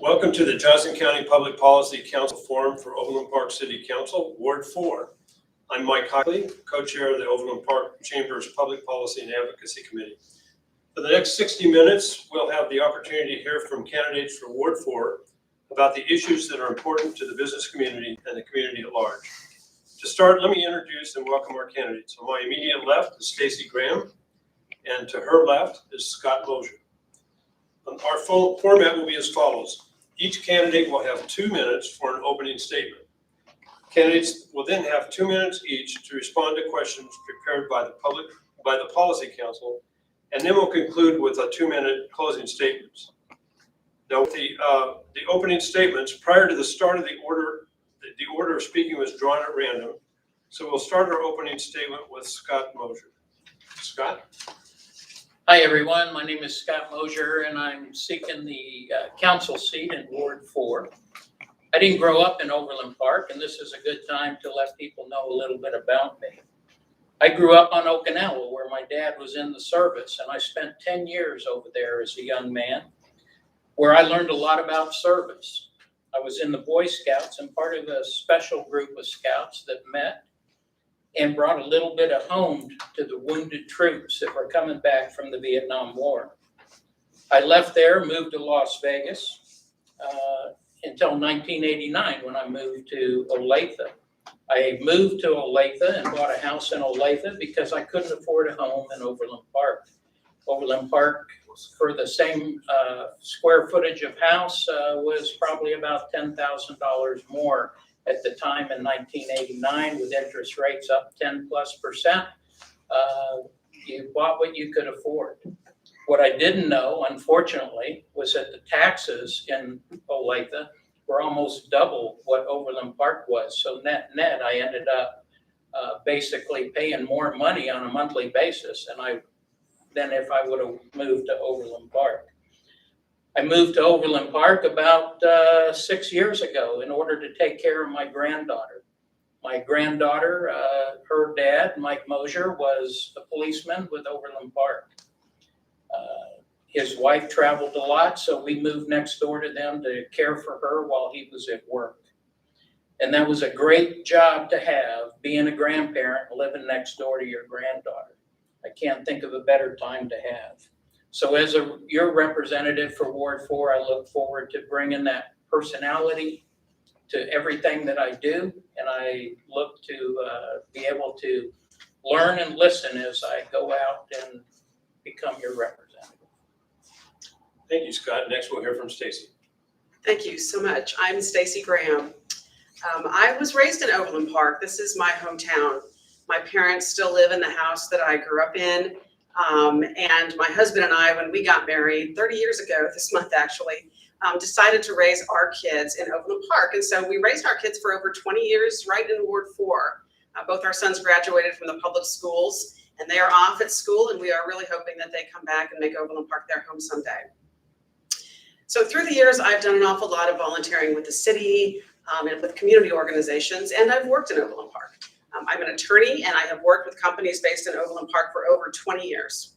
Welcome to the Johnson County Public Policy Council Forum for Overland Park City Council, Ward 4. I'm Mike Hockley, co-chair of the Overland Park Chamber's Public Policy and Advocacy Committee. For the next 60 minutes, we'll have the opportunity to hear from candidates for Ward 4 about the issues that are important to the business community and the community at large. To start, let me introduce and welcome our candidates. On my immediate left is Stacie Graham, and to her left is Scott Mosher. Our format will be as follows. Each candidate will have 2 minutes for an opening statement. Candidates will then have 2 minutes each to respond to questions prepared by the Policy Council, and then we'll conclude with a 2-minute closing statements. Now, with the opening statements, prior to the start of the order of speaking was drawn at random. So we'll start our opening statement with Scott Mosher. Scott? Hi, everyone. My name is Scott Mosher, and I'm seeking the council seat in Ward 4. I didn't grow up in Overland Park, and this is a good time to let people know a little bit about me. I grew up on Okinawa, where my dad was in the service, and I spent 10 years over there as a young man, where I learned a lot about service. I was in the Boy Scouts and part of a special group of scouts that met and brought a little bit of home to the wounded troops that were coming back from the Vietnam War. I left there, moved to Las Vegas until 1989 when I moved to Olathe. I moved to Olathe and bought a house in Olathe because I couldn't afford a home in Overland Park. Overland Park, for the same square footage of house, was probably about $10,000 more at the time in 1989, with interest rates up 10+%. You bought what you could afford. What I didn't know, unfortunately, was that the taxes in Olathe were almost double what Overland Park was. So net, I ended up basically paying more money on a monthly basis than if I would have moved to Overland Park. I moved to Overland Park about 6 years ago in order to take care of my granddaughter. My granddaughter, her dad, Mike Mosher, was a policeman with Overland Park. His wife traveled a lot, so we moved next door to them to care for her while he was at work. And that was a great job to have, being a grandparent, living next door to your granddaughter. I can't think of a better time to have. So as your representative for Ward 4, I look forward to bringing that personality to everything that I do, and I look to be able to learn and listen as I go out and become your representative. Thank you, Scott. Next, we'll hear from Stacie. Thank you so much. I'm Stacie Graham. I was raised in Overland Park. This is my hometown. My parents still live in the house that I grew up in. And my husband and I, when we got married 30 years ago, this month actually, decided to raise our kids in Overland Park. And so we raised our kids for over 20 years right in Ward 4. Both our sons graduated from the public schools, and they are off at school, and we are really hoping that they come back and make Overland Park their home someday. So through the years, I've done an awful lot of volunteering with the city and with community organizations, and I've worked in Overland Park. I'm an attorney, and I have worked with companies based in Overland Park for over 20 years.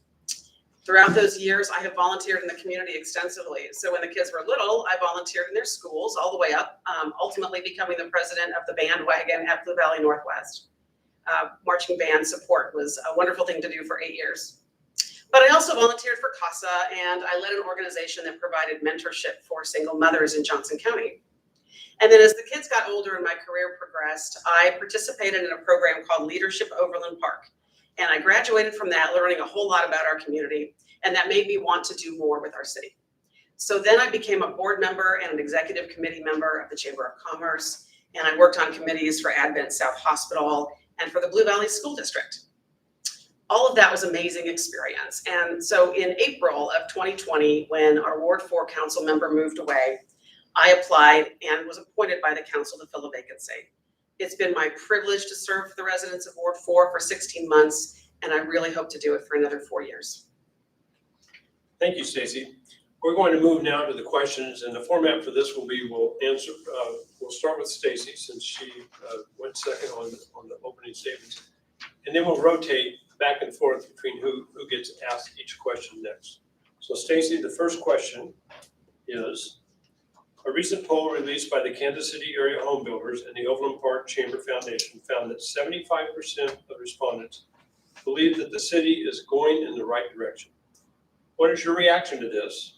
Throughout those years, I have volunteered in the community extensively. So when the kids were little, I volunteered in their schools all the way up, ultimately becoming the president of the bandwagon at Blue Valley Northwest. Marching band support was a wonderful thing to do for 8 years. But I also volunteered for CASA, and I led an organization that provided mentorship for single mothers in Johnson County. And then as the kids got older and my career progressed, I participated in a program called Leadership Overland Park. And I graduated from that, learning a whole lot about our community, and that made me want to do more with our city. So then I became a board member and an executive committee member of the Chamber of Commerce, and I worked on committees for Advent South Hospital and for the Blue Valley School District. All of that was an amazing experience. And so in April of 2020, when our Ward 4 council member moved away, I applied and was appointed by the council to fill a vacancy. It's been my privilege to serve the residents of Ward 4 for 16 months, and I really hope to do it for another 4 years. Thank you, Stacie. We're going to move now to the questions, and the format for this will be we'll start with Stacie since she went second on the opening statements, and then we'll rotate back and forth between who gets asked each question next. So Stacie, the first question is, A recent poll released by the Kansas City Area Home Builders and the Overland Park Chamber Foundation found that 75% of respondents believe that the city is going in the right direction. What is your reaction to this?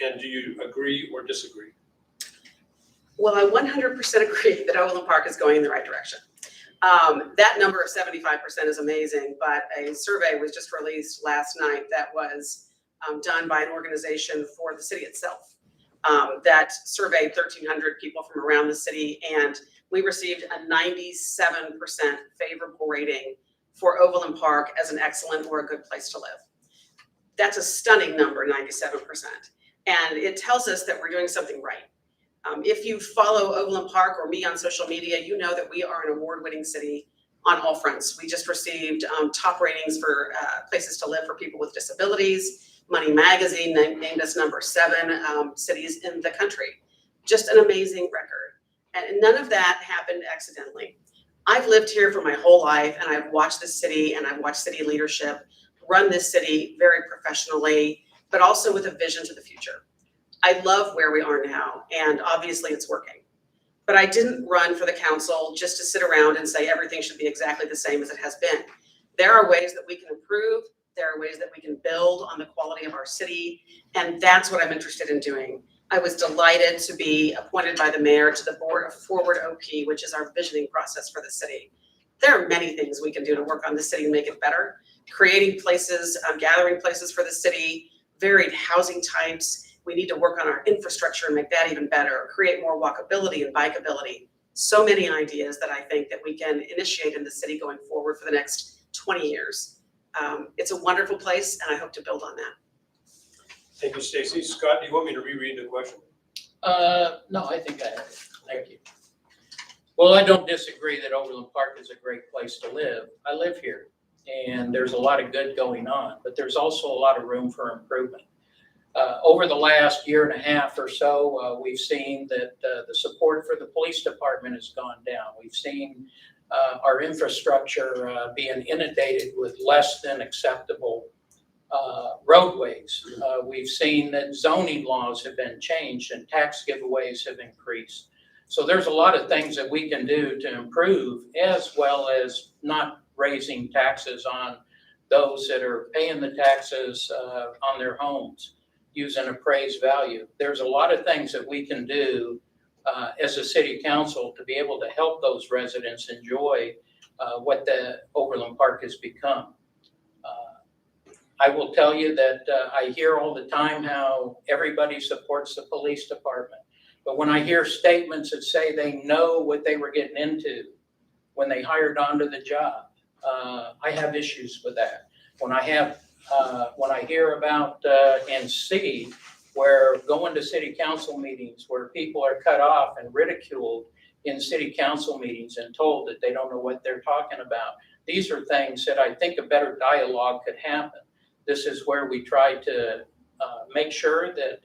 And do you agree or disagree? Well, I 100% agree that Overland Park is going in the right direction. That number of 75% is amazing, but a survey was just released last night that was done by an organization for the city itself that surveyed 1,300 people from around the city, and we received a 97% favorable rating for Overland Park as an excellent or a good place to live. That's a stunning number, 97%. And it tells us that we're doing something right. If you follow Overland Park or me on social media, you know that we are an award-winning city on all fronts. We just received top ratings for places to live for people with disabilities. Money Magazine named us number 7 cities in the country. Just an amazing record. And none of that happened accidentally. I've lived here for my whole life, and I've watched the city, and I've watched city leadership run this city very professionally, but also with a vision to the future. I love where we are now, and obviously it's working. But I didn't run for the council just to sit around and say everything should be exactly the same as it has been. There are ways that we can improve. There are ways that we can build on the quality of our city, and that's what I'm interested in doing. I was delighted to be appointed by the mayor to the board of Forward OP, which is our visioning process for the city. There are many things we can do to work on the city and make it better. Creating places, gathering places for the city, varied housing types. We need to work on our infrastructure and make that even better, create more walkability and bikeability. So many ideas that I think that we can initiate in the city going forward for the next 20 years. It's a wonderful place, and I hope to build on that. Thank you, Stacie. Scott, do you want me to reread the question? No, I think I have it. Thank you. Well, I don't disagree that Overland Park is a great place to live. I live here, and there's a lot of good going on, but there's also a lot of room for improvement. Over the last year and a half or so, we've seen that the support for the police department has gone down. We've seen our infrastructure being inundated with less than acceptable roadways. We've seen that zoning laws have been changed and tax giveaways have increased. So there's a lot of things that we can do to improve, as well as not raising taxes on those that are paying the taxes on their homes using appraised value. There's a lot of things that we can do as a city council to be able to help those residents enjoy what the Overland Park has become. I will tell you that I hear all the time how everybody supports the police department. But when I hear statements that say they know what they were getting into when they hired onto the job, I have issues with that. When I hear about and see where going to city council meetings where people are cut off and ridiculed in city council meetings and told that they don't know what they're talking about, these are things that I think a better dialogue could happen. This is where we try to make sure that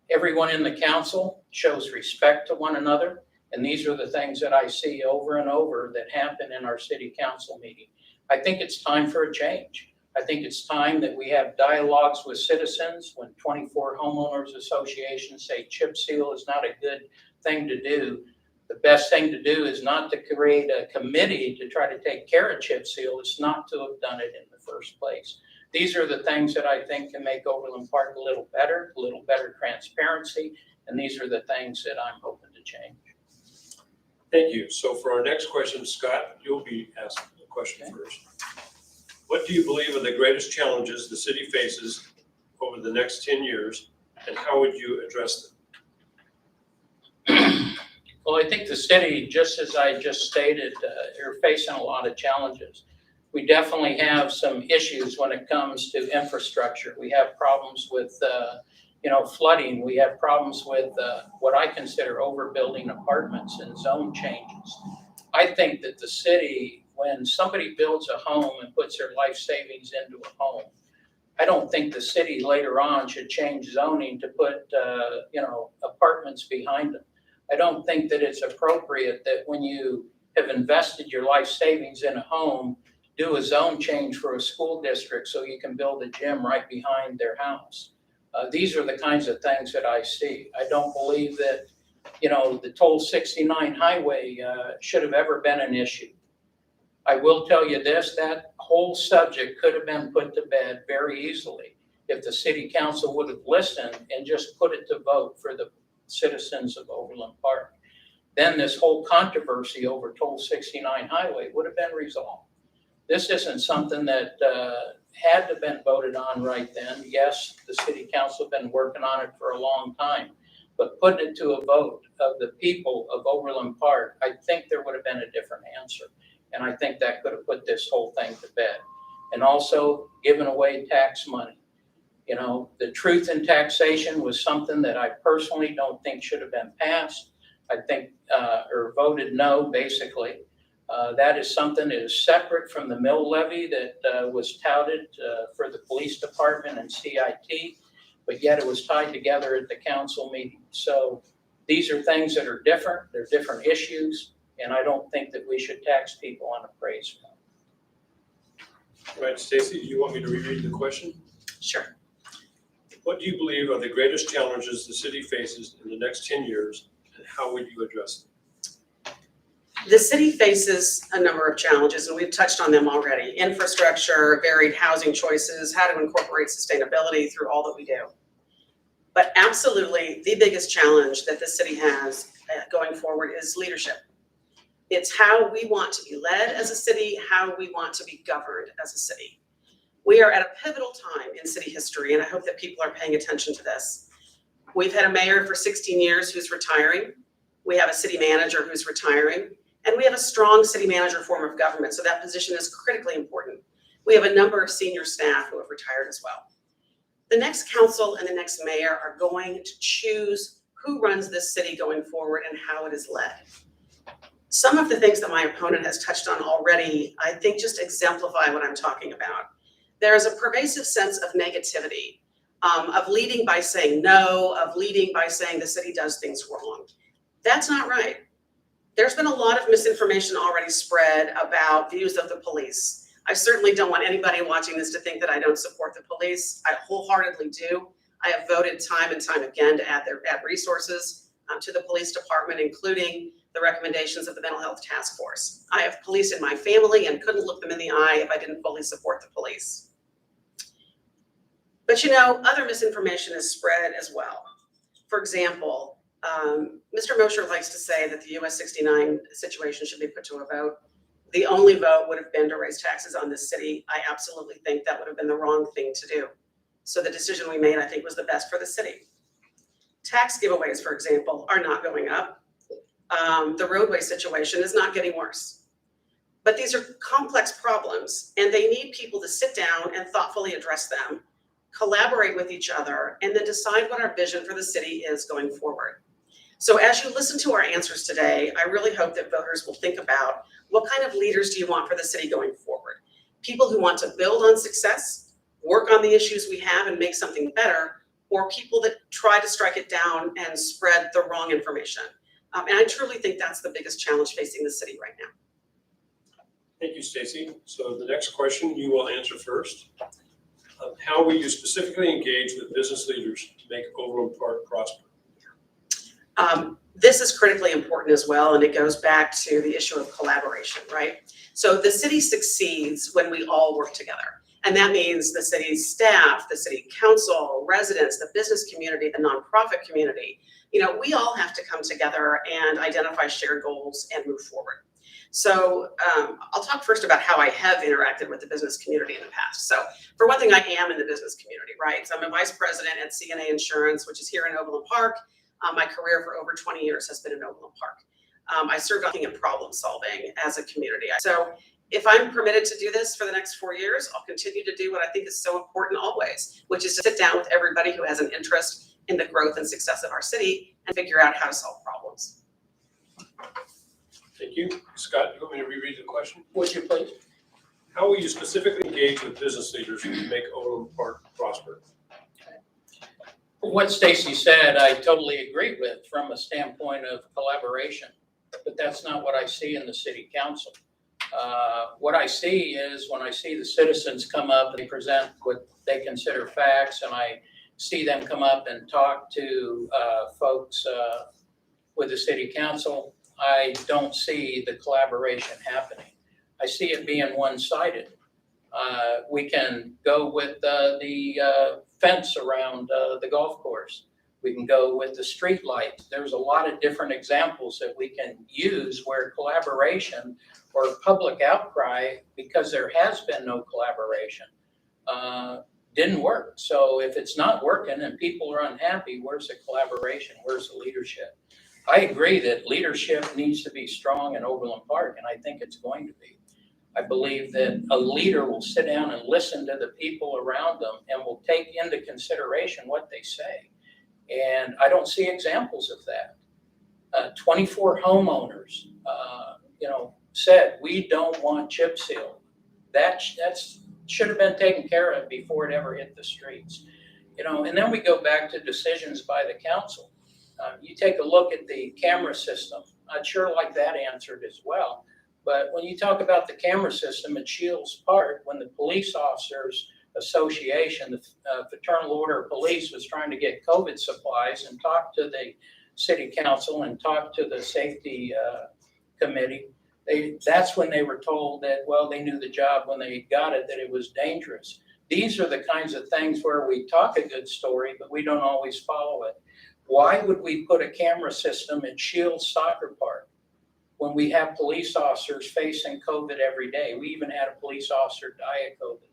everyone in the council shows respect to one another. And these are the things that I see over and over that happen in our city council meeting. I think it's time for a change. I think it's time that we have dialogues with citizens. When 24 homeowners associations say chip seal is not a good thing to do, the best thing to do is not to create a committee to try to take care of chip seal. It's not to have done it in the first place. These are the things that I think can make Overland Park a little better transparency, and these are the things that I'm hoping to change. Thank you. So for our next question, Scott, you'll be asking the question first. What do you believe are the greatest challenges the city faces over the next 10 years, and how would you address them? Well, I think the city, just as I just stated, are facing a lot of challenges. We definitely have some issues when it comes to infrastructure. We have problems with flooding. We have problems with what I consider overbuilding apartments and zone changes. I think that the city, when somebody builds a home and puts their life savings into a home, I don't think the city later on should change zoning to put apartments behind them. I don't think that it's appropriate that when you have invested your life savings in a home, do a zone change for a school district so you can build a gym right behind their house. These are the kinds of things that I see. I don't believe that the toll 69 highway should have ever been an issue. I will tell you this, that whole subject could have been put to bed very easily if the city council would have listened and just put it to vote for the citizens of Overland Park. Then this whole controversy over toll 69 highway would have been resolved. This isn't something that had to have been voted on right then. Yes, the city council have been working on it for a long time, but putting it to a vote of the people of Overland Park, I think there would have been a different answer. And I think that could have put this whole thing to bed. And also giving away tax money. The truth in taxation was something that I personally don't think should have been passed. I think, or voted no, basically. That is something that is separate from the mill levy that was touted for the police department and CIT, but yet it was tied together at the council meeting. So these are things that are different. They're different issues. And I don't think that we should tax people on appraisal. All right, Stacie, do you want me to reread the question? Sure. What do you believe are the greatest challenges the city faces in the next 10 years, and how would you address them? The city faces a number of challenges, and we've touched on them already. Infrastructure, varied housing choices, how to incorporate sustainability through all that we do. But absolutely, the biggest challenge that the city has going forward is leadership. It's how we want to be led as a city, how we want to be governed as a city. We are at a pivotal time in city history, and I hope that people are paying attention to this. We've had a mayor for 16 years who's retiring. We have a city manager who's retiring, and we have a strong city manager form of government, so that position is critically important. We have a number of senior staff who have retired as well. The next council and the next mayor are going to choose who runs this city going forward and how it is led. Some of the things that my opponent has touched on already, I think just exemplify what I'm talking about. There is a pervasive sense of negativity, of leading by saying no, of leading by saying the city does things wrong. That's not right. There's been a lot of misinformation already spread about views of the police. I certainly don't want anybody watching this to think that I don't support the police. I wholeheartedly do. I have voted time and time again to add resources to the police department, including the recommendations of the Mental Health Task Force. I have police in my family and couldn't look them in the eye if I didn't fully support the police. But other misinformation is spread as well. For example, Mr. Mosher likes to say that the US 69 situation should be put to a vote. The only vote would have been to raise taxes on this city. I absolutely think that would have been the wrong thing to do. So the decision we made, I think, was the best for the city. Tax giveaways, for example, are not going up. The roadway situation is not getting worse. But these are complex problems, and they need people to sit down and thoughtfully address them, collaborate with each other, and then decide what our vision for the city is going forward. So as you listen to our answers today, I really hope that voters will think about what kind of leaders do you want for the city going forward? People who want to build on success, work on the issues we have and make something better, or people that try to strike it down and spread the wrong information. And I truly think that's the biggest challenge facing the city right now. Thank you, Stacie. So the next question you will answer first. How will you specifically engage with business leaders to make Overland Park prosper? This is critically important as well, and it goes back to the issue of collaboration, right? So the city succeeds when we all work together. And that means the city's staff, the city council, residents, the business community, the nonprofit community. We all have to come together and identify shared goals and move forward. So I'll talk first about how I have interacted with the business community in the past. So for one thing, I am in the business community, right? So I'm a vice president at CNA Insurance, which is here in Overland Park. My career for over 20 years has been in Overland Park. I served looking at problem solving as a community. So if I'm permitted to do this for the next 4 years, I'll continue to do what I think is so important always, which is to sit down with everybody who has an interest in the growth and success of our city and figure out how to solve problems. Thank you. Scott, do you want me to reread the question? Would you please? How will you specifically engage with business leaders to make Overland Park prosper? What Stacie said, I totally agree with from a standpoint of collaboration, but that's not what I see in the city council. What I see is when I see the citizens come up, they present what they consider facts, and I see them come up and talk to folks with the city council, I don't see the collaboration happening. I see it being one-sided. We can go with the fence around the golf course. We can go with the street lights. There's a lot of different examples that we can use where collaboration or public outcry, because there has been no collaboration, didn't work. So if it's not working and people are unhappy, where's the collaboration? Where's the leadership? I agree that leadership needs to be strong in Overland Park, and I think it's going to be. I believe that a leader will sit down and listen to the people around them and will take into consideration what they say. And I don't see examples of that. 24 homeowners, said, we don't want chip seal. That should have been taken care of before it ever hit the streets. And then we go back to decisions by the council. You take a look at the camera system. I'd sure like that answered as well. But when you talk about the camera system at Shields Park, when the police officers association, the Fraternal Order of Police, was trying to get COVID supplies and talk to the city council and talk to the safety committee, that's when they were told that, well, they knew the job when they got it, that it was dangerous. These are the kinds of things where we talk a good story, but we don't always follow it. Why would we put a camera system at Shields Soccer Park when we have police officers facing COVID every day? We even had a police officer die of COVID.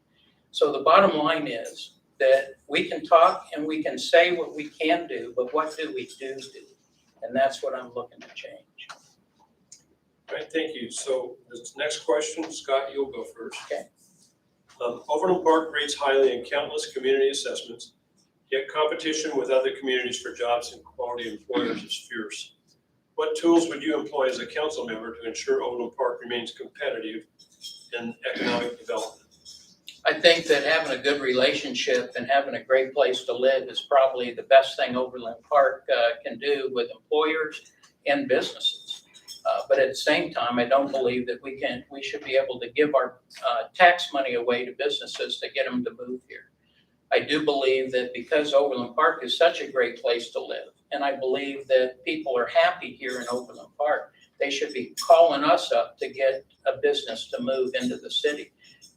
So the bottom line is that we can talk and we can say what we can do, but what do we do? And that's what I'm looking to change. All right, thank you. So this next question, Scott, you'll go first. Okay. Overland Park rates highly in countless community assessments, yet competition with other communities for jobs and quality employers is fierce. What tools would you employ as a council member to ensure Overland Park remains competitive in economic development? I think that having a good relationship and having a great place to live is probably the best thing Overland Park can do with employers and businesses. But at the same time, I don't believe that we should be able to give our tax money away to businesses to get them to move here. I do believe that because Overland Park is such a great place to live, and I believe that people are happy here in Overland Park, they should be calling us up to get a business to move into the city.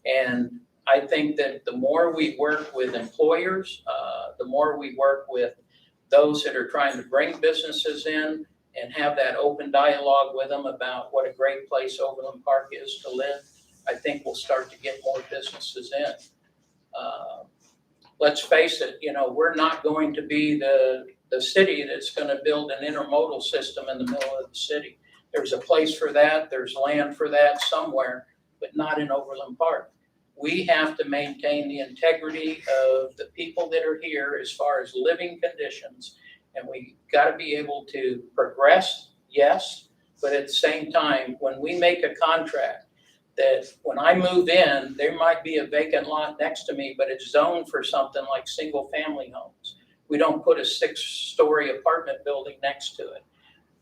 And I think that the more we work with employers, the more we work with those that are trying to bring businesses in and have that open dialogue with them about what a great place Overland Park is to live, I think we'll start to get more businesses in. Let's face it, we're not going to be the city that's going to build an intermodal system in the middle of the city. There's a place for that, there's land for that somewhere, but not in Overland Park. We have to maintain the integrity of the people that are here as far as living conditions. And we got to be able to progress, yes, but at the same time, when we make a contract that when I move in, there might be a vacant lot next to me, but it's zoned for something like single family homes. We don't put a 6-story apartment building next to it.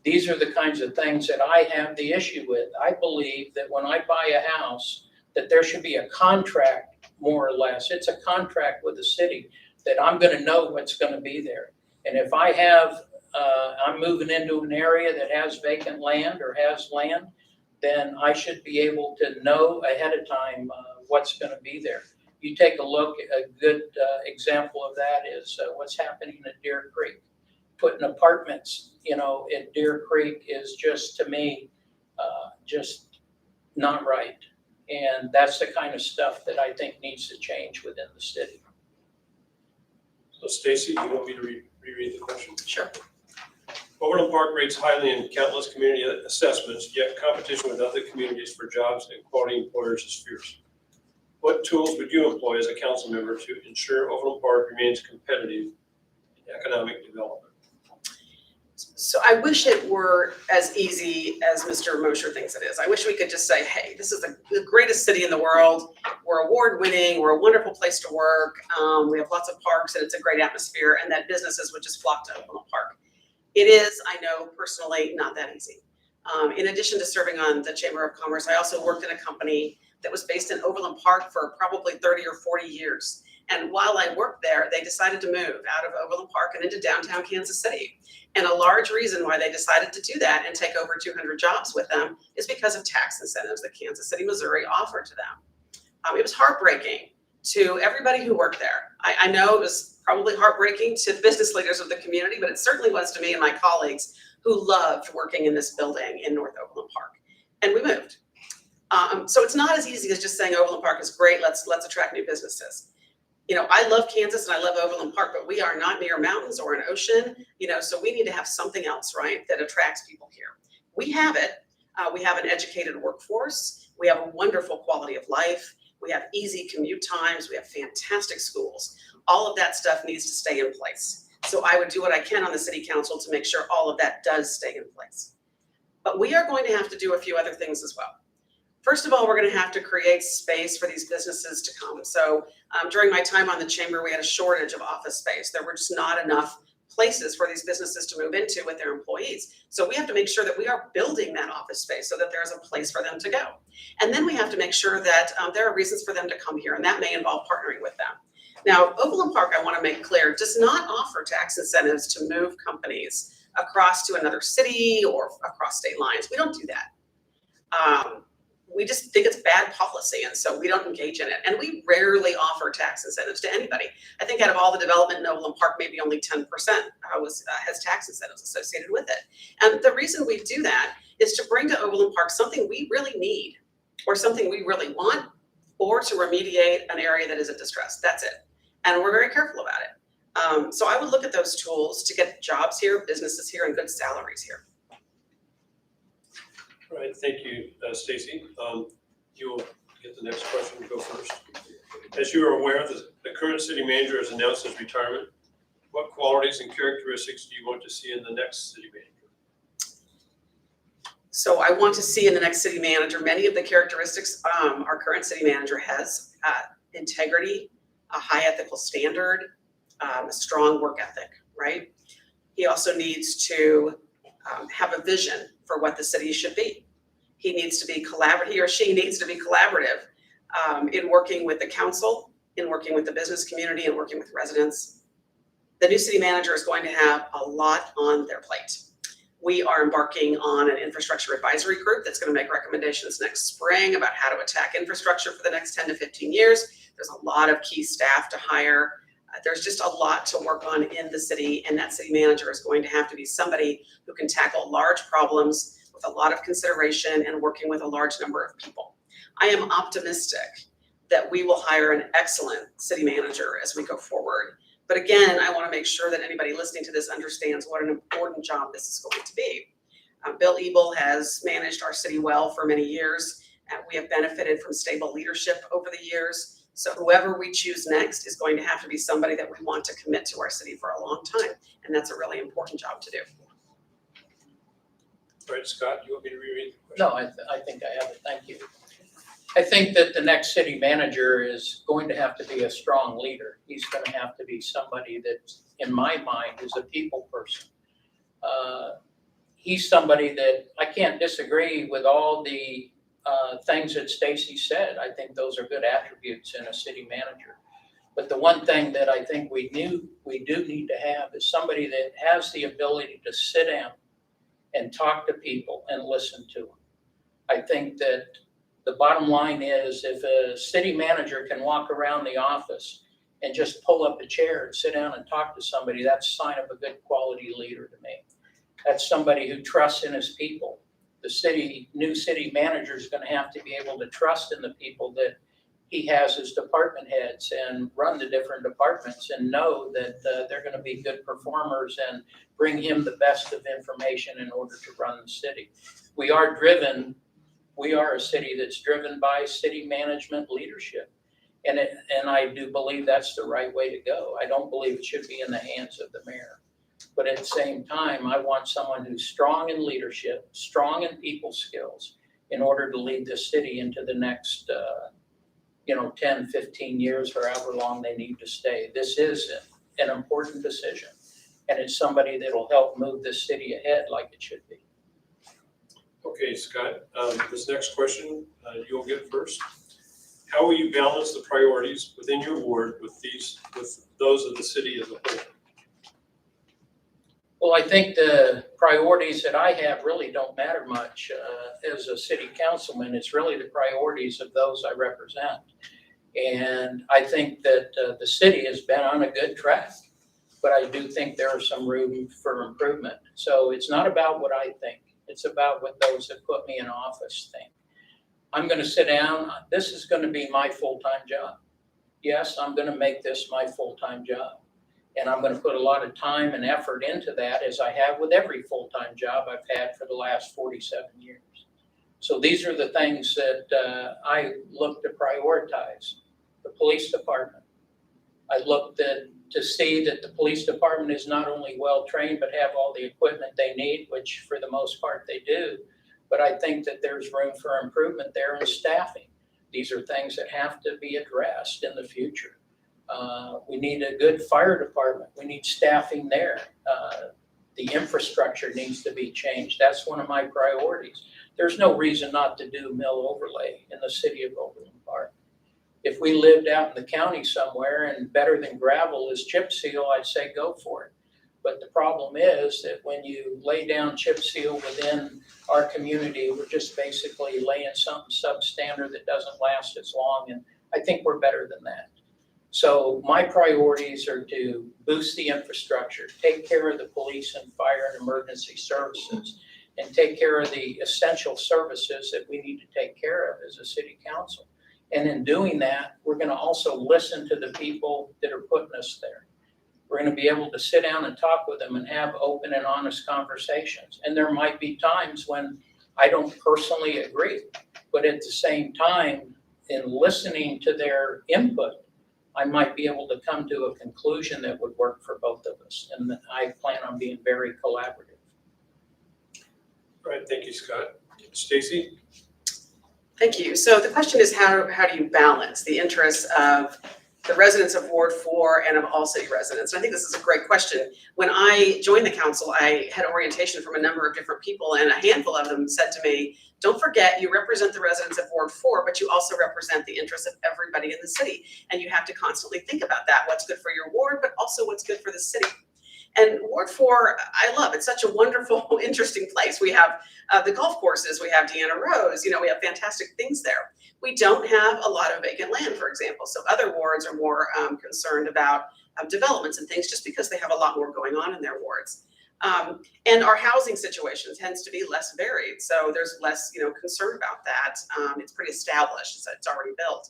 These are the kinds of things that I have the issue with. I believe that when I buy a house, that there should be a contract, more or less. It's a contract with the city that I'm going to know what's going to be there. And if I have, I'm moving into an area that has vacant land or has land, then I should be able to know ahead of time what's going to be there. You take a look, a good example of that is what's happening at Deer Creek. Putting apartments, at Deer Creek is just, to me, just not right. And that's the kind of stuff that I think needs to change within the city. So Stacie, you want me to reread the question? Sure. Overland Park rates highly in countless community assessments, yet competition with other communities for jobs and quality employers is fierce. What tools would you employ as a council member to ensure Overland Park remains competitive in economic development? So I wish it were as easy as Mr. Mosher thinks it is. I wish we could just say, hey, this is the greatest city in the world. We're award-winning. We're a wonderful place to work. We have lots of parks and it's a great atmosphere, and that businesses would just flock to Overland Park. It is, I know personally, not that easy. In addition to serving on the Chamber of Commerce, I also worked in a company that was based in Overland Park for probably 30 or 40 years. And while I worked there, they decided to move out of Overland Park and into downtown Kansas City. And a large reason why they decided to do that and take over 200 jobs with them is because of tax incentives that Kansas City, Missouri offered to them. It was heartbreaking to everybody who worked there. I know it was probably heartbreaking to the business leaders of the community, but it certainly was to me and my colleagues who loved working in this building in North Overland Park. And we moved. So it's not as easy as just saying Overland Park is great, let's attract new businesses. You know, I love Kansas and I love Overland Park, but we are not near mountains or an ocean, so we need to have something else, right, that attracts people here. We have it. We have an educated workforce. We have a wonderful quality of life. We have easy commute times. We have fantastic schools. All of that stuff needs to stay in place. So I would do what I can on the city council to make sure all of that does stay in place. But we are going to have to do a few other things as well. First of all, we're going to have to create space for these businesses to come. So during my time on the chamber, we had a shortage of office space. There were just not enough places for these businesses to move into with their employees. So we have to make sure that we are building that office space so that there's a place for them to go. And then we have to make sure that there are reasons for them to come here, and that may involve partnering with them. Now, Overland Park, I want to make clear, does not offer tax incentives to move companies across to another city or across state lines. We don't do that. We just think it's bad policy, and so we don't engage in it. And we rarely offer tax incentives to anybody. I think out of all the development in Overland Park, maybe only 10% has tax incentives associated with it. And the reason we do that is to bring to Overland Park something we really need, or something we really want, or to remediate an area that is in distress. That's it. And we're very careful about it. So I would look at those tools to get jobs here, businesses here, and good salaries here. All right, thank you, Stacie. You'll get the next question, go first. As you are aware, the current city manager has announced his retirement. What qualities and characteristics do you want to see in the next city manager? So I want to see in the next city manager many of the characteristics our current city manager has: integrity, a high ethical standard, a strong work ethic, right? He also needs to have a vision for what the city should be. He needs to be collaborative, he or she needs to be collaborative in working with the council, in working with the business community, and working with residents. The new city manager is going to have a lot on their plate. We are embarking on an infrastructure advisory group that's going to make recommendations next spring about how to attack infrastructure for the next 10 to 15 years. There's a lot of key staff to hire. There's just a lot to work on in the city, and that city manager is going to have to be somebody who can tackle large problems with a lot of consideration and working with a large number of people. I am optimistic that we will hire an excellent city manager as we go forward. But again, I want to make sure that anybody listening to this understands what an important job this is going to be. Bill Ebel has managed our city well for many years, and we have benefited from stable leadership over the years. So whoever we choose next is going to have to be somebody that we want to commit to our city for a long time. And that's a really important job to do. All right, Scott, you want me to reread the question? No, I think I have it. Thank you. I think that the next city manager is going to have to be a strong leader. He's going to have to be somebody that, in my mind, is a people person. He's somebody that I can't disagree with all the things that Stacie said. I think those are good attributes in a city manager. But the one thing that I think we do need to have is somebody that has the ability to sit down and talk to people and listen to them. I think that the bottom line is, if a city manager can walk around the office and just pull up a chair and sit down and talk to somebody, that's a sign of a good quality leader to me. That's somebody who trusts in his people. The new city manager is going to have to be able to trust in the people that he has as department heads and run the different departments, and know that they're going to be good performers and bring him the best of information in order to run the city. We are a city that's driven by city management leadership. And I do believe that's the right way to go. I don't believe it should be in the hands of the mayor. But at the same time, I want someone who's strong in leadership, strong in people skills, in order to lead this city into the next 10, 15 years, or however long they need to stay. This is an important decision, and it's somebody that will help move this city ahead like it should be. Okay, Scott, this next question you'll get first. How will you balance the priorities within your ward with those of the city as a whole? Well, I think the priorities that I have really don't matter much as a city councilman. It's really the priorities of those I represent. And I think that the city has been on a good track, but I do think there is some room for improvement. So it's not about what I think. It's about what those that put me in office think. I'm going to sit down. This is going to be my full-time job. Yes, I'm going to make this my full-time job. And I'm going to put a lot of time and effort into that, as I have with every full-time job I've had for the last 47 years. So these are the things that I look to prioritize. The police department. I look to see that the police department is not only well-trained, but have all the equipment they need, which for the most part they do. But I think that there's room for improvement there in staffing. These are things that have to be addressed in the future. We need a good fire department. We need staffing there. The infrastructure needs to be changed. That's one of my priorities. There's no reason not to do mill overlay in the city of Overland Park. If we lived out in the county somewhere and better than gravel is chip seal, I'd say go for it. But the problem is that when you lay down chip seal within our community, we're just basically laying something substandard that doesn't last as long. And I think we're better than that. So my priorities are to boost the infrastructure, take care of the police and fire and emergency services, and take care of the essential services that we need to take care of as a city council. And in doing that, we're going to also listen to the people that are putting us there. We're going to be able to sit down and talk with them and have open and honest conversations. And there might be times when I don't personally agree, but at the same time, in listening to their input, I might be able to come to a conclusion that would work for both of us. And I plan on being very collaborative. All right, thank you, Scott. Stacie? Thank you. So the question is, how do you balance the interests of the residents of Ward 4 and of all city residents? And I think this is a great question. When I joined the council, I had orientation from a number of different people, and a handful of them said to me, don't forget, you represent the residents of Ward 4, but you also represent the interests of everybody in the city. And you have to constantly think about that, what's good for your ward, but also what's good for the city. And Ward 4, I love. It's such a wonderful, interesting place. We have the golf courses, we have Deanna Rose, we have fantastic things there. We don't have a lot of vacant land, for example. So other wards are more concerned about developments and things just because they have a lot more going on in their wards. And our housing situation tends to be less varied. So there's less, concern about that. It's pretty established, so it's already built.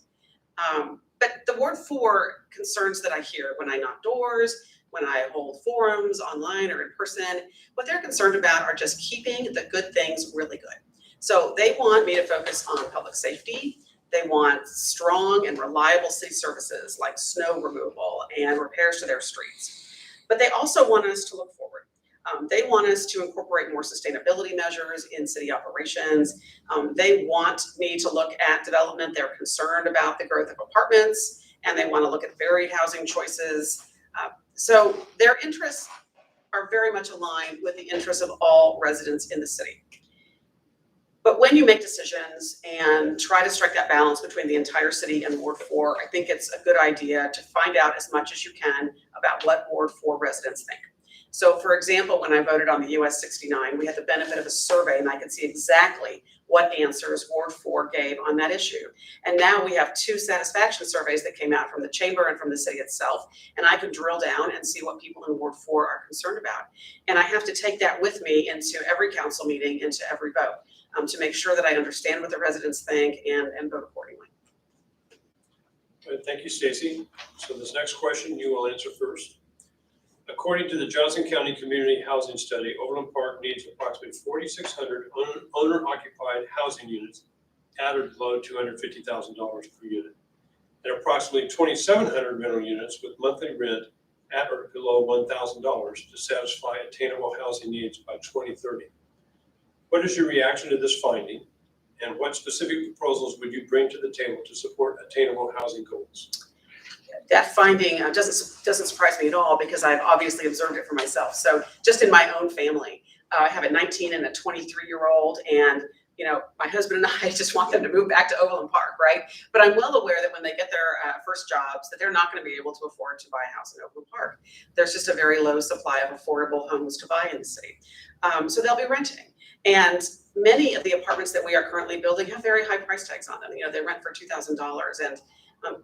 But the Ward 4 concerns that I hear when I knock doors, when I hold forums online or in person, what they're concerned about are just keeping the good things really good. So they want me to focus on public safety. They want strong and reliable city services like snow removal and repairs to their streets. But they also want us to look forward. They want us to incorporate more sustainability measures in city operations. They want me to look at development. They're concerned about the growth of apartments, and they want to look at varied housing choices. So their interests are very much aligned with the interests of all residents in the city. But when you make decisions and try to strike that balance between the entire city and Ward 4, I think it's a good idea to find out as much as you can about what Ward 4 residents think. So for example, when I voted on the US 69, we had the benefit of a survey and I could see exactly what answers Ward 4 gave on that issue. And now we have 2 satisfaction surveys that came out from the chamber and from the city itself. And I can drill down and see what people in Ward 4 are concerned about. And I have to take that with me into every council meeting, into every vote, to make sure that I understand what the residents think and vote accordingly. All right, thank you, Stacie. So this next question you will answer first. According to the Johnson County Community Housing Study, Overland Park needs approximately 4,600 owner-occupied housing units at or below $250,000 per unit, and approximately 2,700 rental units with monthly rent at or below $1,000 to satisfy attainable housing needs by 2030. What is your reaction to this finding, and what specific proposals would you bring to the table to support attainable housing goals? That finding doesn't surprise me at all because I've obviously observed it for myself. So just in my own family, I have a 19 and a 23-year-old, and my husband and I just want them to move back to Overland Park, right? But I'm well aware that when they get their first jobs, that they're not going to be able to afford to buy a house in Overland Park. There's just a very low supply of affordable homes to buy in the city. So they'll be renting. And many of the apartments that we are currently building have very high price tags on them. They rent for $2,000, and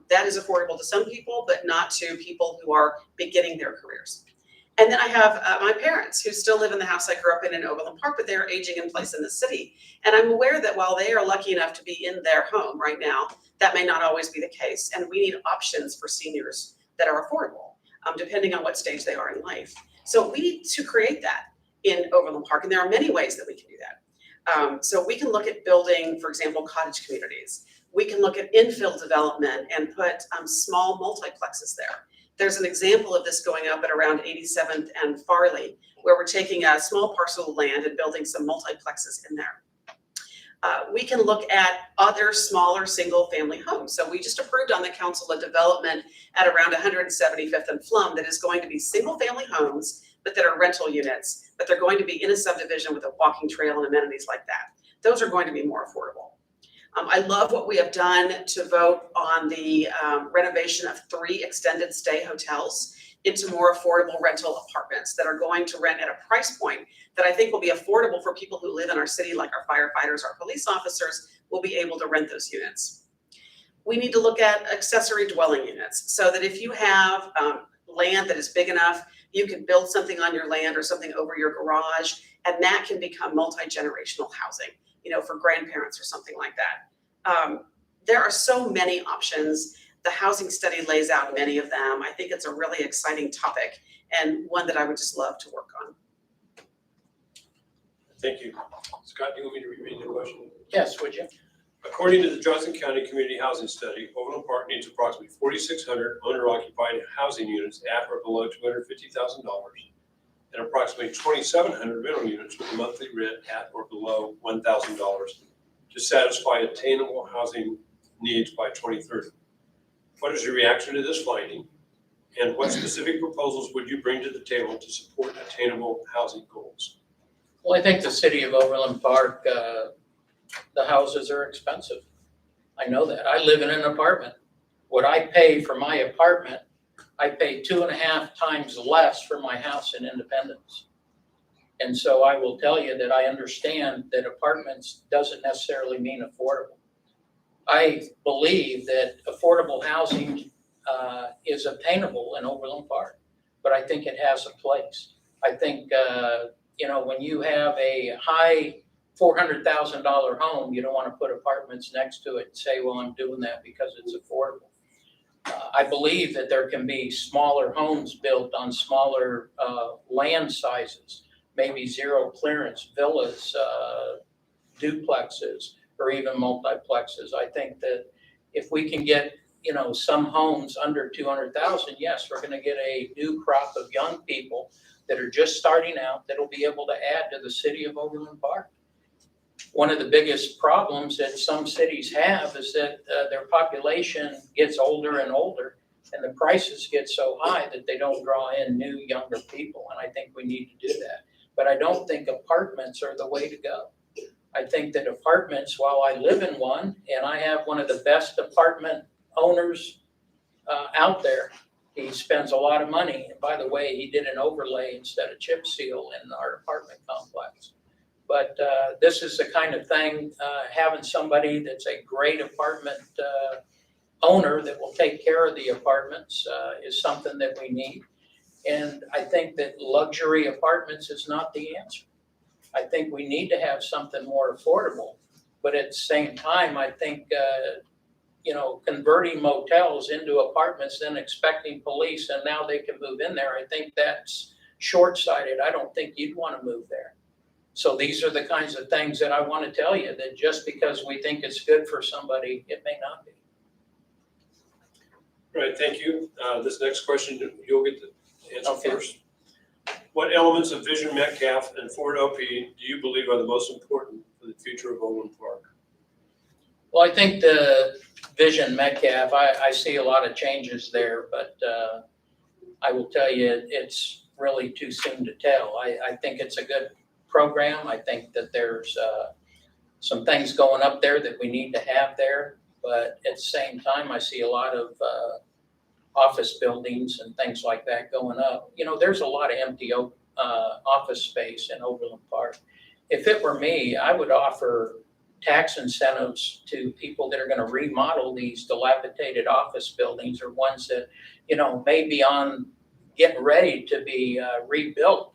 that is affordable to some people, but not to people who are beginning their careers. And then I have my parents who still live in the house I grew up in Overland Park, but they're aging in place in the city. And I'm aware that while they are lucky enough to be in their home right now, that may not always be the case. And we need options for seniors that are affordable, depending on what stage they are in life. So we need to create that in Overland Park, and there are many ways that we can do that. So we can look at building, for example, cottage communities. We can look at infill development and put small multiplexes there. There's an example of this going up at around 87th and Farley, where we're taking a small parcel of land and building some multiplexes in there. We can look at other smaller single family homes. So we just approved on the council a development at around 175th and Flum that is going to be single family homes, but that are rental units, but they're going to be in a subdivision with a walking trail and amenities like that. Those are going to be more affordable. I love what we have done to vote on the renovation of 3 extended stay hotels into more affordable rental apartments that are going to rent at a price point that I think will be affordable for people who live in our city, like our firefighters, our police officers, will be able to rent those units. We need to look at accessory dwelling units so that if you have land that is big enough, you can build something on your land or something over your garage, and that can become multi-generational housing, for grandparents or something like that. There are so many options. The housing study lays out many of them. I think it's a really exciting topic and one that I would just love to work on. Thank you. Scott, do you want me to repeat the question? Yes, would you? According to the Johnson County Community Housing Study, Overland Park needs approximately 4,600 owner-occupied housing units at or below $250,000 and approximately 2,700 rental units with a monthly rent at or below $1,000 to satisfy attainable housing needs by 2030. What is your reaction to this finding, and what specific proposals would you bring to the table to support attainable housing goals? Well, I think the city of Overland Park, the houses are expensive. I know that. I live in an apartment. What I pay for my apartment, I pay 2.5 times less for my house in Independence. And so I will tell you that I understand that apartments doesn't necessarily mean affordable. I believe that affordable housing is attainable in Overland Park, but I think it has a place. I think, when you have a high $400,000 home, you don't want to put apartments next to it and say, well, I'm doing that because it's affordable. I believe that there can be smaller homes built on smaller land sizes, maybe zero clearance villas, duplexes, or even multiplexes. I think that if we can get, some homes under 200,000, yes, we're going to get a new crop of young people that are just starting out that'll be able to add to the city of Overland Park. One of the biggest problems that some cities have is that their population gets older and older, and the prices get so high that they don't draw in new, younger people. And I think we need to do that. But I don't think apartments are the way to go. I think that apartments, while I live in one, and I have one of the best apartment owners out there, he spends a lot of money. And by the way, he did an overlay instead of chip seal in our apartment complex. But this is the kind of thing, having somebody that's a great apartment owner that will take care of the apartments is something that we need. And I think that luxury apartments is not the answer. I think we need to have something more affordable. But at the same time, I think, converting motels into apartments, then expecting police and now they can move in there, I think that's short-sighted. I don't think you'd want to move there. So these are the kinds of things that I want to tell you, that just because we think it's good for somebody, it may not be. All right, thank you. This next question, you'll get the answer Okay. first. What elements of Vision Metcalf and Ford OP do you believe are the most important for the future of Overland Park? Well, I think the Vision Metcalf, I see a lot of changes there, but I will tell you, it's really too soon to tell. I think it's a good program. I think that there's some things going up there that we need to have there. But at the same time, I see a lot of office buildings and things like that going up. You know, there's a lot of empty office space in Overland Park. If it were me, I would offer tax incentives to people that are going to remodel these dilapidated office buildings, or ones that, you know, may be on getting ready to be rebuilt.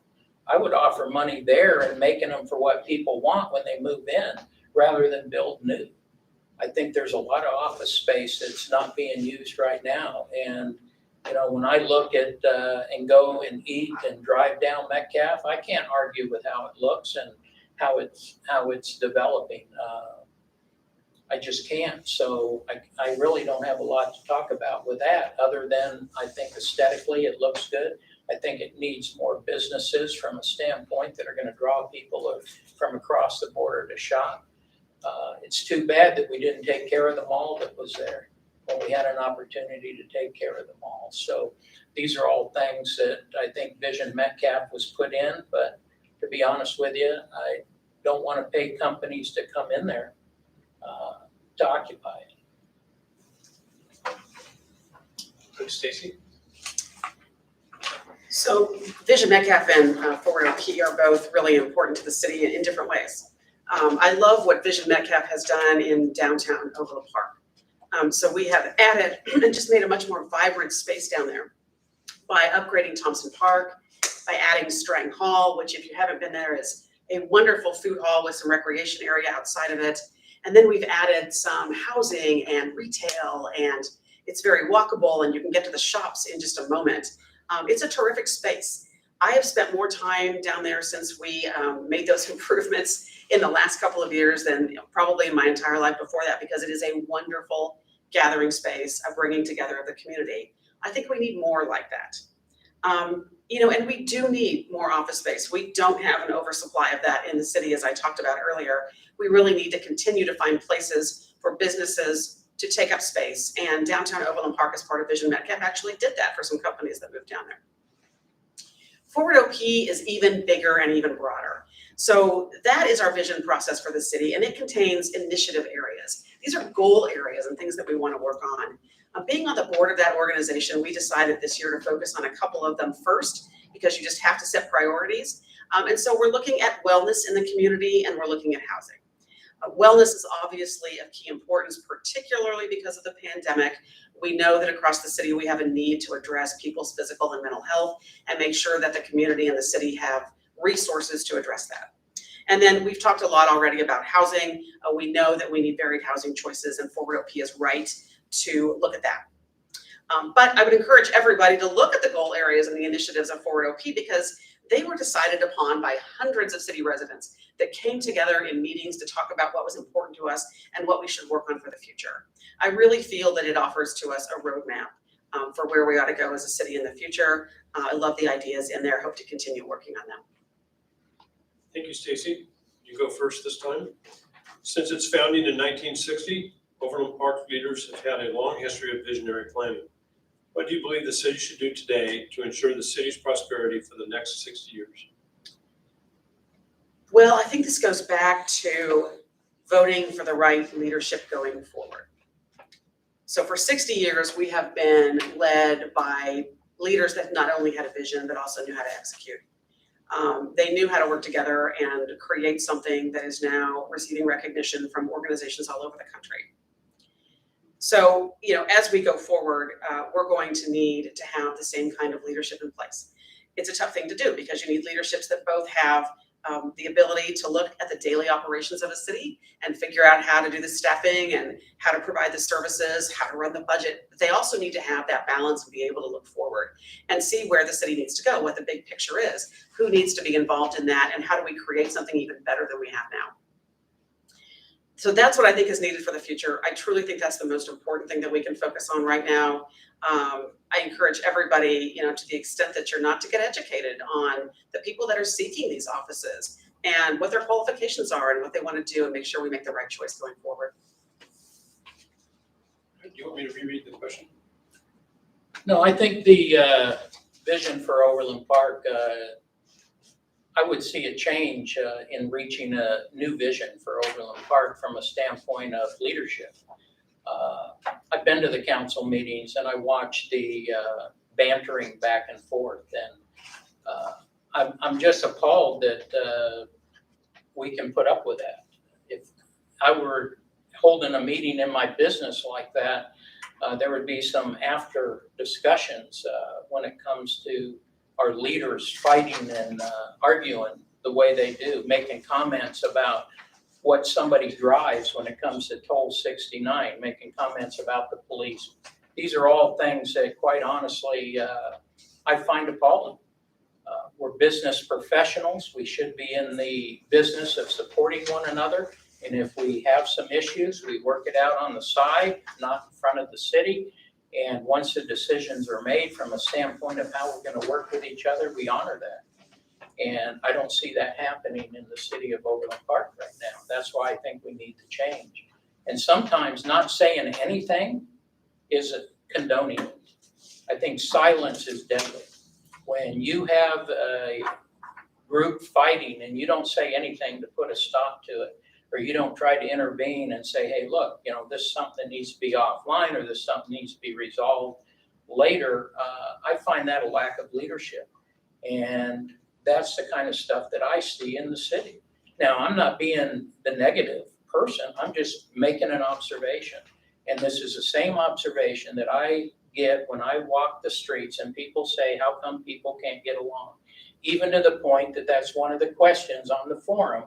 I would offer money there and making them for what people want when they move in, rather than build new. I think there's a lot of office space that's not being used right now. And, you know, when I look at and go and eat and drive down Metcalf, I can't argue with how it looks and how it's developing. I just can't. So I really don't have a lot to talk about with that, other than I think aesthetically it looks good. I think it needs more businesses from a standpoint that are going to draw people from across the border to shop. It's too bad that we didn't take care of the mall that was there when we had an opportunity to take care of the mall. So these are all things that I think Vision Metcalf was put in, but to be honest with you, I don't want to pay companies to come in there to occupy it. Thanks, Stacie. So Vision Metcalf and Forward OP are both really important to the city in different ways. I love what Vision Metcalf has done in downtown Overland Park. So we have added and just made a much more vibrant space down there by upgrading Thompson Park, by adding Strang Hall, which if you haven't been there is a wonderful food hall with some recreation area outside of it. And then we've added some housing and retail, and it's very walkable and you can get to the shops in just a moment. It's a terrific space. I have spent more time down there since we made those improvements in the last couple of years than probably in my entire life before that, because it is a wonderful gathering space, a bringing together of the community. I think we need more like that. You know, and we do need more office space. We don't have an oversupply of that in the city, as I talked about earlier. We really need to continue to find places for businesses to take up space. And downtown Overland Park, as part of Vision Metcalf, actually did that for some companies that moved down there. Forward OP is even bigger and even broader. So that is our vision process for the city, and it contains initiative areas. These are goal areas and things that we want to work on. Being on the board of that organization, we decided this year to focus on a couple of them first, because you just have to set priorities. And so we're looking at wellness in the community, and we're looking at housing. Wellness is obviously of key importance, particularly because of the pandemic. We know that across the city, we have a need to address people's physical and mental health and make sure that the community and the city have resources to address that. And then we've talked a lot already about housing. We know that we need varied housing choices, and Forward OP is right to look at that. But I would encourage everybody to look at the goal areas and the initiatives of Forward OP, because they were decided upon by hundreds of city residents that came together in meetings to talk about what was important to us and what we should work on for the future. I really feel that it offers to us a roadmap for where we ought to go as a city in the future. I love the ideas in there. Hope to continue working on them. Thank you, Stacie. You go first this time. Since its founding in 1960, Overland Park leaders have had a long history of visionary planning. What do you believe the city should do today to ensure the city's prosperity for the next 60 years? Well, I think this goes back to voting for the right leadership going forward. So for 60 years, we have been led by leaders that not only had a vision, but also knew how to execute. They knew how to work together and create something that is now receiving recognition from organizations all over the country. So, you know, as we go forward, we're going to need to have the same kind of leadership in place. It's a tough thing to do, because you need leaderships that both have the ability to look at the daily operations of a city and figure out how to do the staffing and how to provide the services, how to run the budget. But they also need to have that balance and be able to look forward and see where the city needs to go, what the big picture is, who needs to be involved in that, and how do we create something even better than we have now. So that's what I think is needed for the future. I truly think that's the most important thing that we can focus on right now. I encourage everybody, you know, to the extent that you're not, to get educated on the people that are seeking these offices and what their qualifications are and what they want to do, and make sure we make the right choice going forward. Do you want me to reread the question? No, I think the vision for Overland Park I would see a change in reaching a new vision for Overland Park from a standpoint of leadership. I've been to the council meetings and I watched the bantering back and forth, and I'm just appalled that we can put up with that. If I were holding a meeting in my business like that, there would be some after discussions when it comes to our leaders fighting and arguing the way they do, making comments about what somebody drives when it comes to Toll 69, making comments about the police. These are all things that, quite honestly, I find appalling. We're business professionals. We should be in the business of supporting one another. And if we have some issues, we work it out on the side, not in front of the city. And once the decisions are made from a standpoint of how we're going to work with each other, we honor that. And I don't see that happening in the city of Overland Park right now. That's why I think we need to change. And sometimes not saying anything is condoning it. I think silence is deadly. When you have a group fighting and you don't say anything to put a stop to it, or you don't try to intervene and say, hey, look, this something needs to be offline, or this something needs to be resolved later, I find that a lack of leadership. And that's the kind of stuff that I see in the city. Now, I'm not being the negative person. I'm just making an observation. And this is the same observation that I get when I walk the streets and people say, how come people can't get along? Even to the point that that's one of the questions on the forum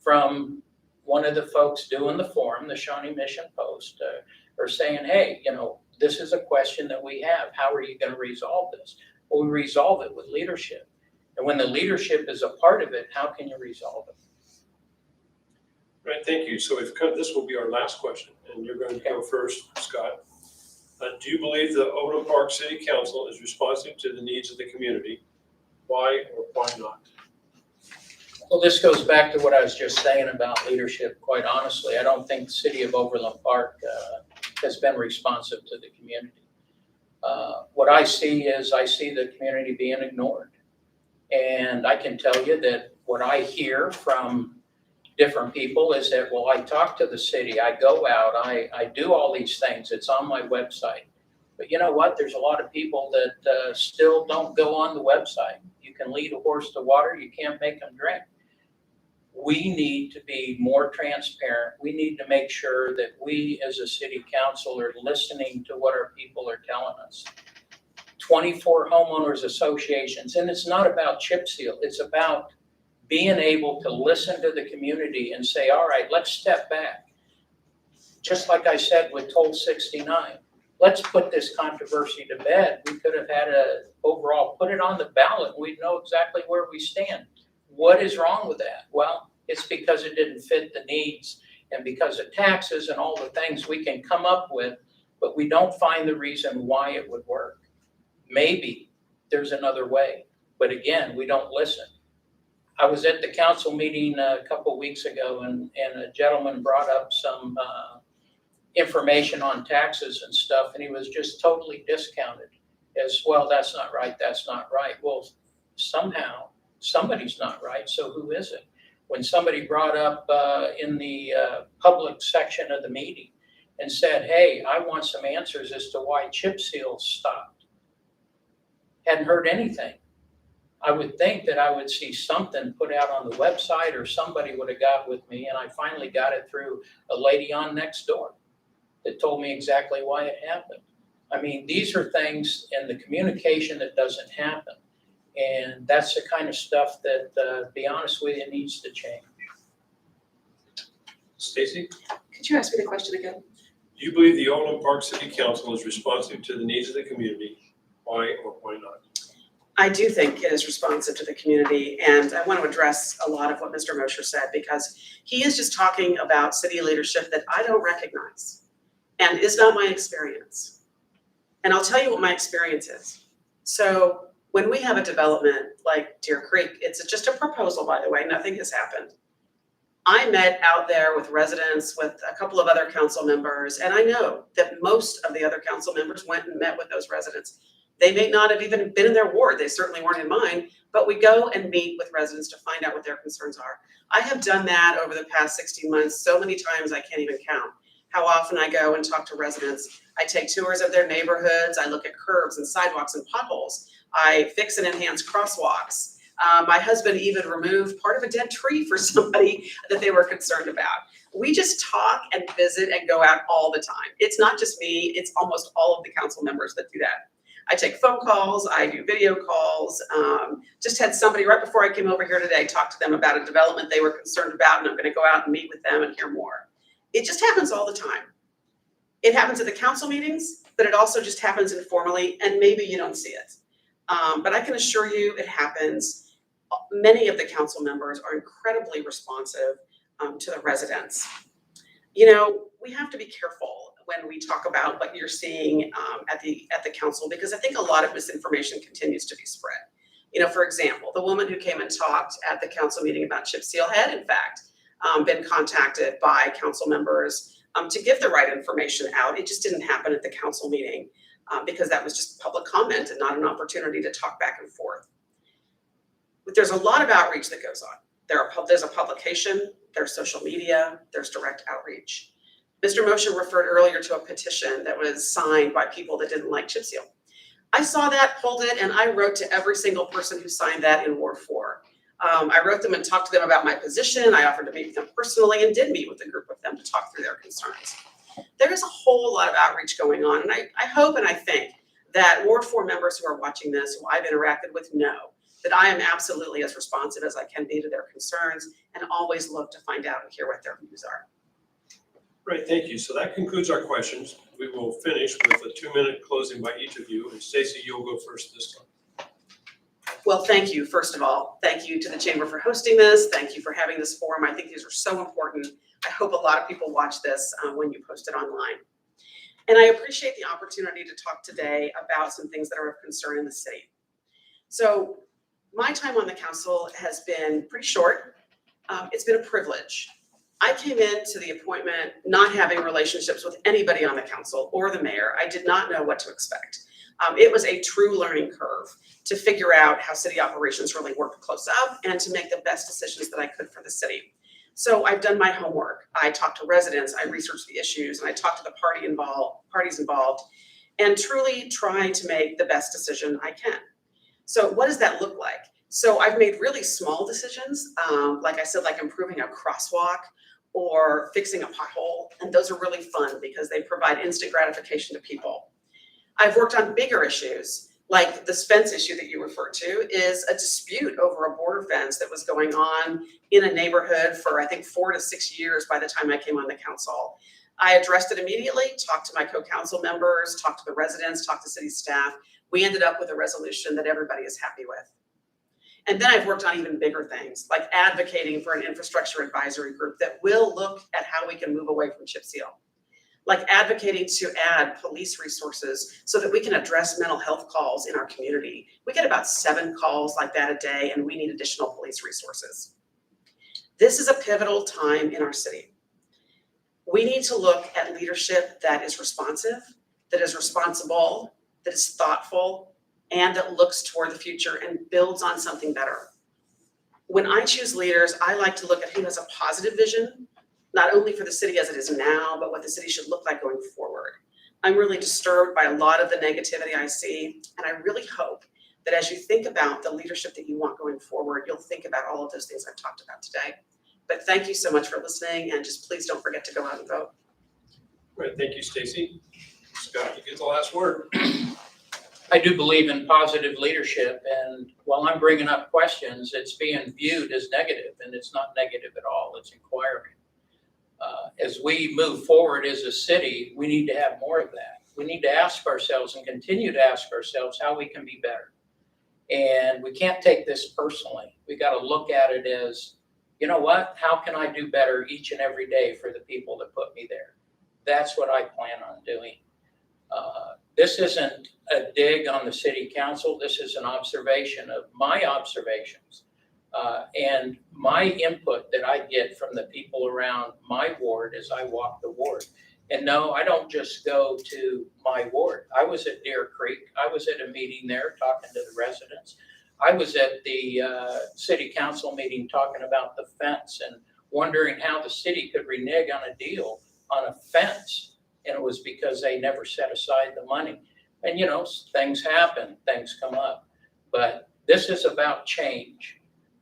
from one of the folks doing the forum, the Shawnee Mission Post, are saying, hey, this is a question that we have. How are you going to resolve this? Well, we resolve it with leadership. And when the leadership is a part of it, how can you resolve it? Right, thank you. So this will be our last question, and you're going to go first, Scott. Do you believe the Overland Park City Council is responsive to the needs of the community? Why or why not? Well, this goes back to what I was just saying about leadership. Quite honestly, I don't think the city of Overland Park has been responsive to the community. What I see is the community being ignored. And I can tell you that what I hear from different people is that, well, I talk to the city, I go out, I do all these things, it's on my website. But you know what? There's a lot of people that still don't go on the website. You can lead a horse to water, you can't make them drink. We need to be more transparent. We need to make sure that we as a city council are listening to what our people are telling us. 24 homeowners associations, and it's not about chip seal, it's about being able to listen to the community and say, all right, let's step back. Just like I said with Toll 69, let's put this controversy to bed. We could have had overall put it on the ballot. We'd know exactly where we stand. What is wrong with that? Well, it's because it didn't fit the needs and because of taxes and all the things we can come up with, but we don't find the reason why it would work. Maybe there's another way, but again, we don't listen. I was at the council meeting a couple of weeks ago and a gentleman brought up some information on taxes and stuff, and he was just totally discounted as, well, that's not right, that's not right. Well, somehow somebody's not right, so who is it? When somebody brought up in the public section of the meeting and said, hey, I want some answers as to why chip seals stopped. Hadn't heard anything. I would think that I would see something put out on the website or somebody would have got with me, and I finally got it through a lady on Nextdoor that told me exactly why it happened. I mean, these are things in the communication that doesn't happen. And that's the kind of stuff that, to be honest with you, needs to change. Stacie? Could you ask me the question again? Do you believe the Overland Park City Council is responsive to the needs of the community? Why or why not? I do think it is responsive to the community, and I want to address a lot of what Mr. Mosher said, because he is just talking about city leadership that I don't recognize and is not my experience. And I'll tell you what my experience is. So when we have a development like Deer Creek, it's just a proposal, by the way, nothing has happened. I met out there with residents, with a couple of other council members, and I know that most of the other council members went and met with those residents. They may not have even been in their ward. They certainly weren't in mine, but we go and meet with residents to find out what their concerns are. I have done that over the past 16 months so many times I can't even count how often I go and talk to residents. I take tours of their neighborhoods. I look at curbs and sidewalks and potholes. I fix and enhance crosswalks. My husband even removed part of a dead tree for somebody that they were concerned about. We just talk and visit and go out all the time. It's not just me, it's almost all of the council members that do that. I take phone calls, I do video calls. Just had somebody right before I came over here today talk to them about a development they were concerned about, and I'm going to go out and meet with them and hear more. It just happens all the time. It happens at the council meetings, but it also just happens informally, and maybe you don't see it. But I can assure you it happens. Many of the council members are incredibly responsive to the residents. You know, we have to be careful when we talk about what you're seeing at the council, because I think a lot of misinformation continues to be spread. You know, for example, the woman who came and talked at the council meeting about chip seal had, in fact, been contacted by council members to give the right information out. It just didn't happen at the council meeting because that was just public comment and not an opportunity to talk back and forth. But there's a lot of outreach that goes on. There's a publication, there's social media, there's direct outreach. Mr. Mosher referred earlier to a petition that was signed by people that didn't like chip seal. I saw that, pulled it, and I wrote to every single person who signed that in Ward 4. I wrote them and talked to them about my position. I offered to meet with them personally and did meet with a group of them to talk through their concerns. There is a whole lot of outreach going on, and I hope and I think that Ward 4 members who are watching this, who I've interacted with, know that I am absolutely as responsive as I can be to their concerns and always look to find out and hear what their views are. Right, thank you. So that concludes our questions. We will finish with a 2-minute closing by each of you. And Stacie, you'll go first this time. Well, thank you, first of all. Thank you to the Chamber for hosting this. Thank you for having this forum. I think these are so important. I hope a lot of people watch this when you post it online. And I appreciate the opportunity to talk today about some things that are of concern in the city. So my time on the council has been pretty short. It's been a privilege. I came into the appointment not having relationships with anybody on the council or the mayor. I did not know what to expect. It was a true learning curve to figure out how city operations really work close up and to make the best decisions that I could for the city. So I've done my homework. I talked to residents, I researched the issues, and I talked to the parties involved, and truly try to make the best decision I can. So what does that look like? So I've made really small decisions, like I said, like improving a crosswalk or fixing a pothole, and those are really fun because they provide instant gratification to people. I've worked on bigger issues, like this fence issue that you referred to is a dispute over a border fence that was going on in a neighborhood for, I think, 4 to 6 years by the time I came on the council. I addressed it immediately, talked to my co-council members, talked to the residents, talked to city staff. We ended up with a resolution that everybody is happy with. And then I've worked on even bigger things, like advocating for an infrastructure advisory group that will look at how we can move away from chip seal, like advocating to add police resources so that we can address mental health calls in our community. We get about 7 calls like that a day, and we need additional police resources. This is a pivotal time in our city. We need to look at leadership that is responsive, that is responsible, that is thoughtful, and that looks toward the future and builds on something better. When I choose leaders, I like to look at who has a positive vision, not only for the city as it is now, but what the city should look like going forward. I'm really disturbed by a lot of the negativity I see, and I really hope that as you think about the leadership that you want going forward, you'll think about all of those things I've talked about today. But thank you so much for listening, and just please don't forget to go out and vote. All right, thank you, Stacie. Scott, you get the last word. I do believe in positive leadership, and while I'm bringing up questions, it's being viewed as negative, and it's not negative at all. It's inquiring. As we move forward as a city, we need to have more of that. We need to ask ourselves and continue to ask ourselves how we can be better. And we can't take this personally. We got to look at it as, you know what, how can I do better each and every day for the people that put me there? That's what I plan on doing. This isn't a dig on the city council. This is an observation of my observations and my input that I get from the people around my ward as I walk the ward. And no, I don't just go to my ward. I was at Deer Creek. I was at a meeting there talking to the residents. I was at the city council meeting talking about the fence and wondering how the city could renege on a deal on a fence. And it was because they never set aside the money. And you know, things happen, things come up. But this is about change.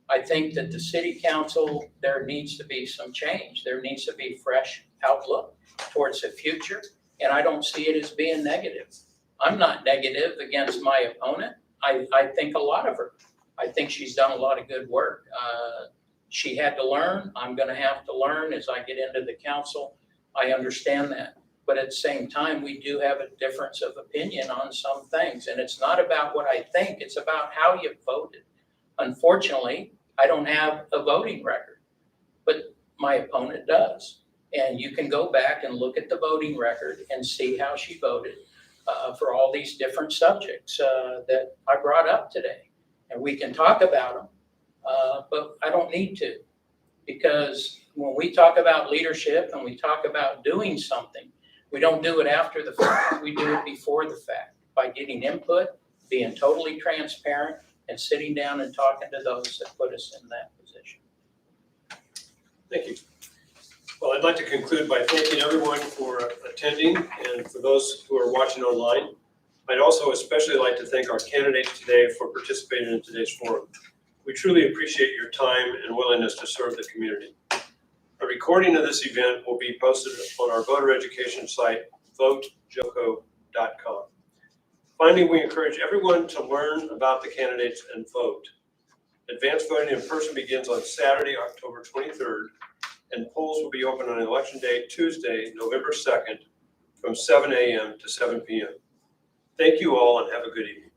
I think that the city council, there needs to be some change. There needs to be fresh outlook towards the future. And I don't see it as being negative. I'm not negative against my opponent. I think a lot of her. I think she's done a lot of good work. She had to learn. I'm going to have to learn as I get into the council. I understand that. But at the same time, we do have a difference of opinion on some things. And it's not about what I think. It's about how you voted. Unfortunately, I don't have a voting record, but my opponent does. And you can go back and look at the voting record and see how she voted for all these different subjects that I brought up today. And we can talk about them, but I don't need to. Because when we talk about leadership and we talk about doing something, we don't do it after the fact. We do it before the fact by getting input, being totally transparent, and sitting down and talking to those that put us in that position. Thank you. Well, I'd like to conclude by thanking everyone for attending, and for those who are watching online. I'd also especially like to thank our candidates today for participating in today's forum. We truly appreciate your time and willingness to serve the community. A recording of this event will be posted on our voter education site, votejoco.com. Finally, we encourage everyone to learn about the candidates and vote. Advanced voting in person begins on Saturday, October 23rd, and polls will be open on Election Day, Tuesday, November 2nd, from 7 a.m. to 7 p.m. Thank you all and have a good evening.